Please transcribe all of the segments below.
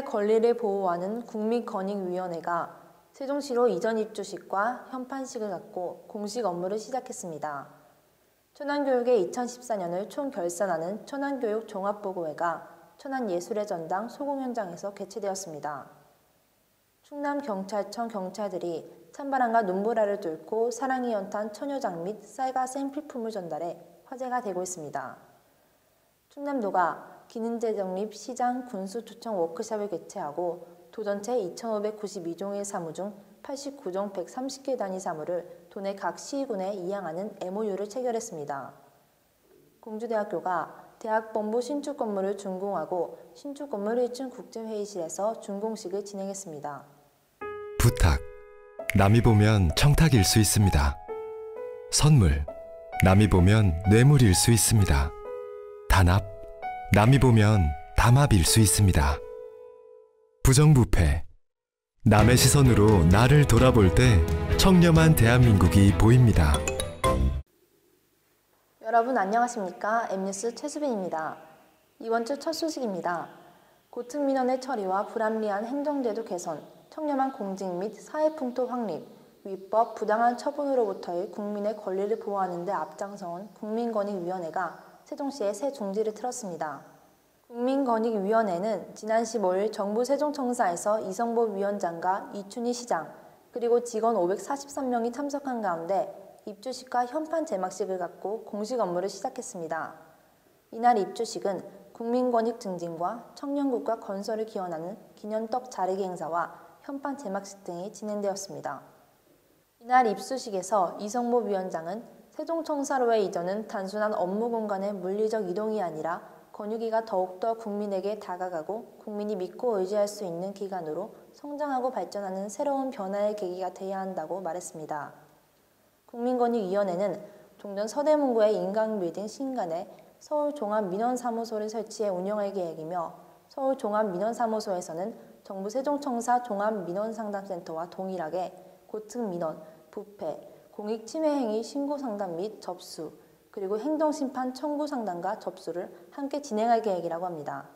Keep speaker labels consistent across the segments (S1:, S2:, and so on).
S1: 국민의 권리를 보호하는 국민권익위원회가 세종시로 이전 입주식과 현판식을 갖고 공식 업무를 시작했습니다. 천안교육의 2014년을 총결산하는 천안교육종합보고회가 천안예술의 전당 소공현장에서 개최되었습니다. 충남경찰청 경찰들이 찬바람과 눈보라를 뚫고 사랑이 연탄 천여장 및 쌀과 생필품을 전달해 화제가 되고 있습니다. 충남도가 기능재정립 시장 군수초청 워크숍을 개최하고 도 전체 2,592종의 사무 중 89종 130개 단위 사무를 도내 각 시군에 이양하는 MOU를 체결했습니다. 공주대학교가 대학본부 신축 건물을 준공하고 신축 건물 1층 국제회의실에서 준공식을 진행했습니다.
S2: 부탁. 남이 보면 청탁일 수 있습니다. 선물. 남이 보면 뇌물일 수 있습니다. 단합. 남이 보면 담합일 수 있습니다. 부정부패. 남의 시선으로 나를 돌아볼 때 청렴한 대한민국이 보입니다.
S1: 여러분 안녕하십니까? M뉴스 최수빈입니다. 이번 주 첫 소식입니다. 고층 민원의 처리와 불합리한 행정제도 개선, 청렴한 공직 및 사회풍토 확립, 위법, 부당한 처분으로부터의 국민의 권리를 보호하는 데 앞장서온 국민권익위원회가 세종시에 새 중지를 틀었습니다. 국민권익위원회는 지난 15일 정부 세종청사에서 이성보 위원장과 이춘희 시장, 그리고 직원 543명이 참석한 가운데 입주식과 현판 제막식을 갖고 공식 업무를 시작했습니다. 이날 입주식은 국민권익 증진과 청년국가 건설을 기원하는 기념떡 자르기 행사와 현판 제막식 등이 진행되었습니다. 이날 입수식에서 이성보 위원장은 세종청사로의 이전은 단순한 업무 공간의 물리적 이동이 아니라 권유기가 더욱더 국민에게 다가가고 국민이 믿고 의지할 수 있는 기관으로 성장하고 발전하는 새로운 변화의 계기가 돼야 한다고 말했습니다. 국민권익위원회는 종전 서대문구의 인강빌딩 신간에 서울종합민원사무소를 설치해 운영할 계획이며 서울종합민원사무소에서는 정부 세종청사 종합민원상담센터와 동일하게 고층 민원, 부패, 공익침해행위 신고상담 및 접수, 그리고 행정심판 청구 상담과 접수를 함께 진행할 계획이라고 합니다.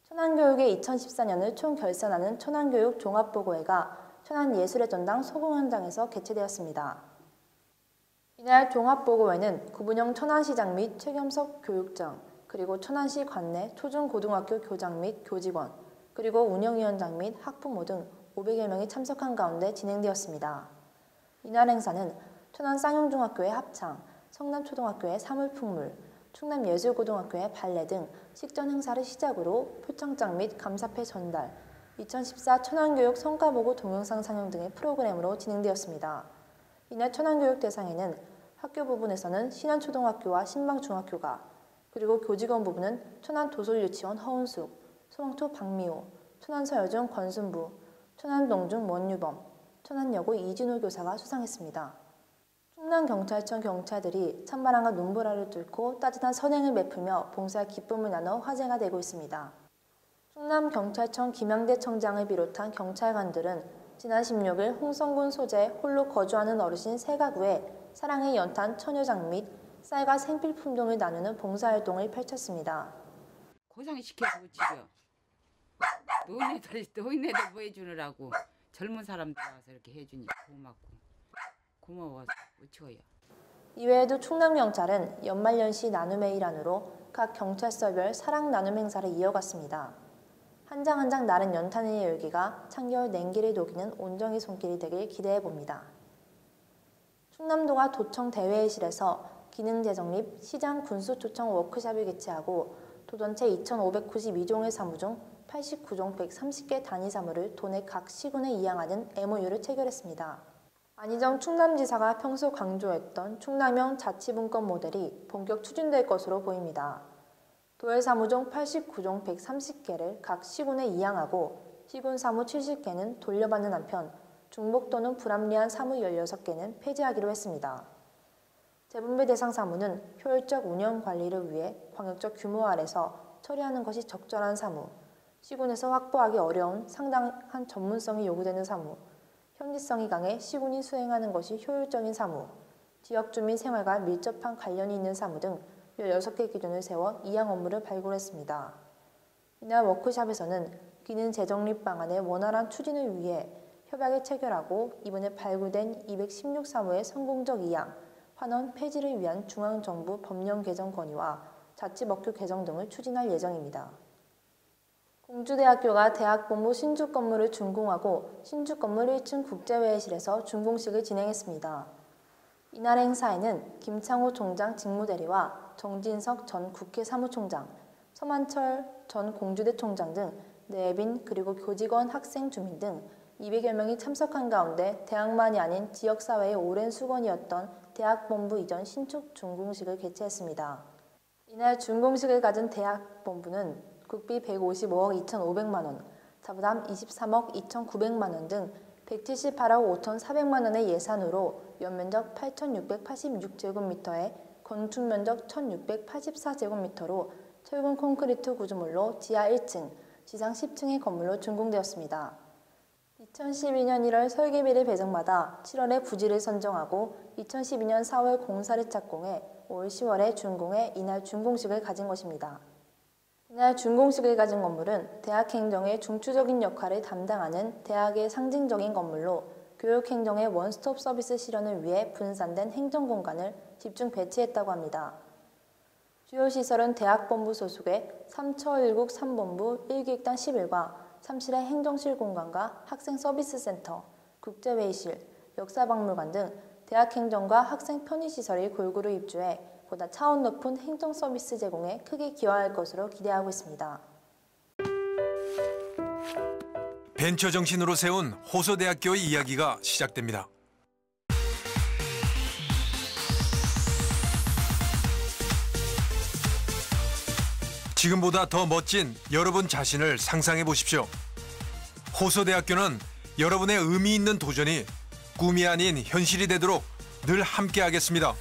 S1: 천안교육의 2014년을 총결산하는 천안교육 종합보고회가 천안예술의 전당 소공현장에서 개최되었습니다. 이날 종합보고회는 구분형 천안시장 및 최겸석 교육장, 그리고 천안시 관내 초중고등학교 교장 및 교직원, 그리고 운영위원장 및 학부모 등 500여 명이 참석한 가운데 진행되었습니다. 이날 행사는 천안 쌍용중학교의 합창, 성남초등학교의 사물품물, 충남예술고등학교의 발레 등 식전 행사를 시작으로 표창장 및 감사패 전달, 2014 천안교육 성과보고 동영상 상영 등의 프로그램으로 진행되었습니다. 이날 천안교육 대상에는 학교 부분에서는 신안초등학교와 신방중학교가, 그리고 교직원 부분은 천안도솔유치원 허은숙, 소망초 박미호, 천안서여중 권순부, 천안동중 원유범, 천안여고 이진호 교사가 수상했습니다. 충남경찰청 경찰들이 찬바람과 눈보라를 뚫고 따뜻한 선행을 베풀며 봉사의 기쁨을 나눠 화제가 되고 있습니다. 충남경찰청 김양대 청장을 비롯한 경찰관들은 지난 16일 홍성군 소재 홀로 거주하는 어르신 3가구에 사랑의 연탄 천여장 및 쌀과 생필품 등을 나누는 봉사활동을 펼쳤습니다.
S3: 고상시켜주고 지금 노인네들 뭐 해주느라고 젊은 사람들 와서 이렇게 해주니 고마워서 어찌어요.
S1: 이외에도 충남경찰은 연말연시 나눔의 일환으로 각 경찰서별 사랑 나눔 행사를 이어갔습니다. 한 장 한 장 나른 연탄의 열기가 창겨울 냉기를 녹이는 온정의 손길이 되길 기대해봅니다. 충남도가 도청 대회의실에서 기능재정립 시장 군수초청 워크숍을 개최하고 도 전체 2,592종의 사무 중 89종 130개 단위 사무를 도내 각 시군에 이양하는 MOU를 체결했습니다. 안희정 충남지사가 평소 강조했던 충남형 자치분권 모델이 본격 추진될 것으로 보입니다. 도의 사무 중 89종 130개를 각 시군에 이양하고 시군 사무 70개는 돌려받는 한편 중복 또는 불합리한 사무 16개는 폐지하기로 했습니다. 재분배 대상 사무는 효율적 운영 관리를 위해 광역적 규모 아래서 처리하는 것이 적절한 사무, 시군에서 확보하기 어려운 상당한 전문성이 요구되는 사무, 현지성이 강해 시군이 수행하는 것이 효율적인 사무, 지역 주민 생활과 밀접한 관련이 있는 사무 등 16개 기준을 세워 이양 업무를 발굴했습니다. 이날 워크숍에서는 기능 재정립 방안의 원활한 추진을 위해 협약을 체결하고 이번에 발굴된 216사무의 성공적 이양, 환원 폐지를 위한 중앙정부 법령 개정 건의와 자치법규 개정 등을 추진할 예정입니다. 공주대학교가 대학본부 신축 건물을 준공하고 신축 건물 1층 국제회의실에서 준공식을 진행했습니다. 이날 행사에는 김창호 총장 직무대리와 정진석 전 국회 사무총장, 서만철 전 공주대 총장 등 내빈 그리고 교직원, 학생, 주민 등 200여 명이 참석한 가운데 대학만이 아닌 지역사회의 오랜 수건이었던 대학본부 이전 신축 준공식을 개최했습니다. 이날 준공식을 가진 대학본부는 국비 155억 2,500만 원, 자부담 23억 2,900만 원 등 178억 5,400만 원의 예산으로 연면적 8,686제곱미터에 건축면적 1,684제곱미터로 철근 콘크리트 구조물로 지하 1층, 지상 10층의 건물로 준공되었습니다. 2012년 1월 설계비를 배정받아 7월에 부지를 선정하고 2012년 4월 공사를 착공해 올 10월에 준공해 이날 준공식을 가진 것입니다. 이날 준공식을 가진 건물은 대학 행정의 중추적인 역할을 담당하는 대학의 상징적인 건물로 교육 행정의 원스톱 서비스 실현을 위해 분산된 행정 공간을 집중 배치했다고 합니다. 주요 시설은 대학본부 소속의 3처1국 3본부 1기획단 11과 3실의 행정실 공간과 학생 서비스 센터, 국제회의실, 역사박물관 등 대학 행정과 학생 편의시설이 골고루 입주해 보다 차원 높은 행정 서비스 제공에 크게 기여할 것으로 기대하고 있습니다.
S4: 벤처 정신으로 세운 호서대학교의 이야기가 시작됩니다. 지금보다 더 멋진 여러분 자신을 상상해 보십시오. 호서대학교는 여러분의 의미 있는 도전이 꿈이 아닌 현실이 되도록 늘 함께하겠습니다.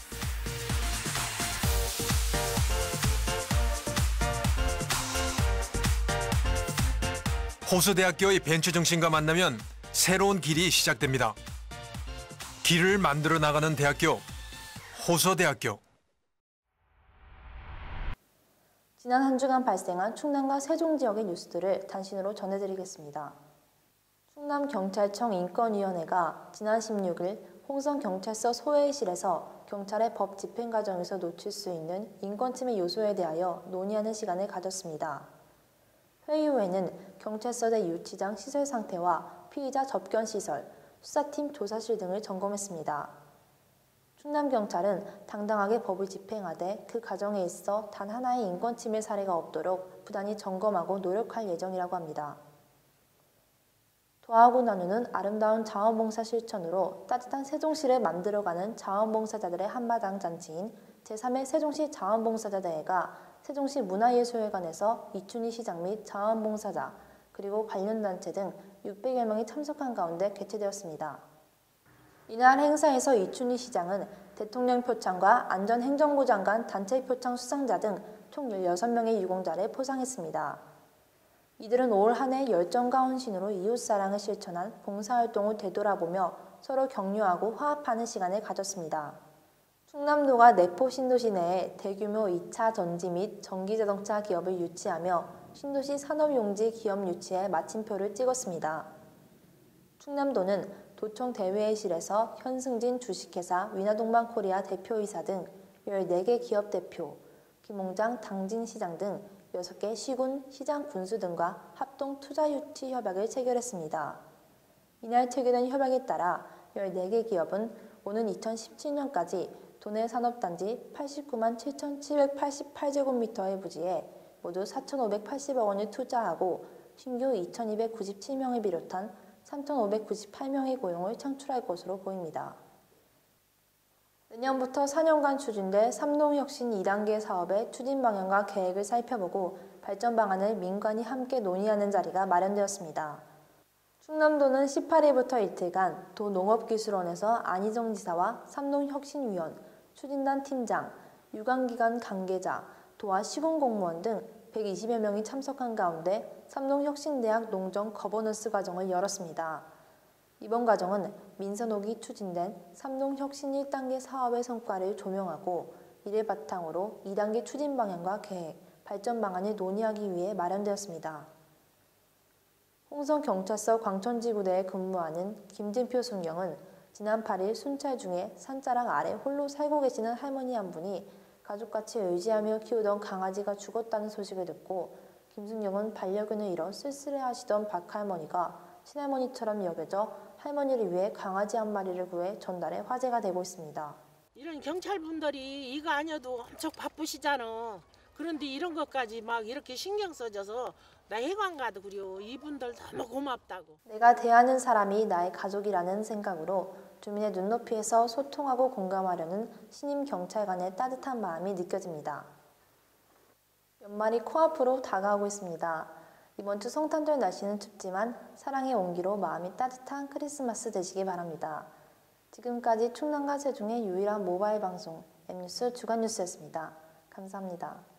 S4: 호서대학교의 벤처 정신과 만나면 새로운 길이 시작됩니다. 길을 만들어 나가는 대학교, 호서대학교.
S1: 지난 한 주간 발생한 충남과 세종 지역의 뉴스들을 단신으로 전해드리겠습니다. 충남경찰청 인권위원회가 지난 16일 홍성경찰서 소회의실에서 경찰의 법 집행 과정에서 놓칠 수 있는 인권침해 요소에 대하여 논의하는 시간을 가졌습니다. 회의 후에는 경찰서 내 유치장 시설 상태와 피의자 접견 시설, 수사팀 조사실 등을 점검했습니다. 충남경찰은 당당하게 법을 집행하되 그 과정에 있어 단 하나의 인권침해 사례가 없도록 부단히 점검하고 노력할 예정이라고 합니다. 도하고 나누는 아름다운 자원봉사 실천으로 따뜻한 세종시를 만들어가는 자원봉사자들의 한마당 잔치인 제3회 세종시 자원봉사자 대회가 세종시 문화예술회관에서 이춘희 시장 및 자원봉사자 그리고 관련 단체 등 600여 명이 참석한 가운데 개최되었습니다. 이날 행사에서 이춘희 시장은 대통령 표창과 안전행정부 장관 단체 표창 수상자 등 총 16명의 유공자를 포상했습니다. 이들은 올 한 해 열정과 헌신으로 이웃사랑을 실천한 봉사활동을 되돌아보며 서로 격려하고 화합하는 시간을 가졌습니다. 충남도가 내포 신도시 내에 대규모 2차 전지 및 전기자동차 기업을 유치하며 신도시 산업용지 기업 유치에 마침표를 찍었습니다. 충남도는 도청 대회의실에서 현승진 주식회사 위나동반코리아 대표이사 등 14개 기업 대표, 김홍장 당진시장 등 6개 시군, 시장 군수 등과 합동 투자 유치 협약을 체결했습니다. 이날 체결된 협약에 따라 14개 기업은 오는 2017년까지 도내 산업단지 89만 7,788제곱미터의 부지에 모두 4,580억 원을 투자하고 신규 2,297명을 비롯한 3,598명의 고용을 창출할 것으로 보입니다. 내년부터 4년간 추진될 삼농혁신 2단계 사업의 추진 방향과 계획을 살펴보고 발전 방안을 민관이 함께 논의하는 자리가 마련되었습니다. 충남도는 18일부터 이틀간 도 농업기술원에서 안희정 지사와 삼농혁신위원, 추진단 팀장, 유관기관 관계자, 도와 시군공무원 등 120여 명이 참석한 가운데 삼농혁신대학 농정 거버넌스 과정을 열었습니다. 이번 과정은 민선옥이 추진된 삼농혁신 1단계 사업의 성과를 조명하고 이를 바탕으로 2단계 추진 방향과 계획, 발전 방안을 논의하기 위해 마련되었습니다. 홍성경찰서 광천지구대에 근무하는 김진표 순경은 지난 8일 순찰 중에 산자락 아래 홀로 살고 계시는 할머니 한 분이 가족같이 의지하며 키우던 강아지가 죽었다는 소식을 듣고 김순경은 반려견을 잃어 쓸쓸해하시던 박할머니가 친할머니처럼 여겨져 할머니를 위해 강아지 한 마리를 구해 전달해 화제가 되고 있습니다.
S5: 이런 경찰분들이 이거 아니어도 엄청 바쁘시잖아. 그런데 이런 것까지 막 이렇게 신경 써줘서 나 해관 가도 그래요. 이분들 너무 고맙다고.
S1: 내가 대하는 사람이 나의 가족이라는 생각으로 주민의 눈높이에서 소통하고 공감하려는 신임 경찰관의 따뜻한 마음이 느껴집니다. 연말이 코앞으로 다가오고 있습니다. 이번 주 성탄절 날씨는 춥지만 사랑의 온기로 마음이 따뜻한 크리스마스 되시기 바랍니다. 지금까지 충남과 세종의 유일한 모바일 방송 M뉴스 주간뉴스였습니다. 감사합니다.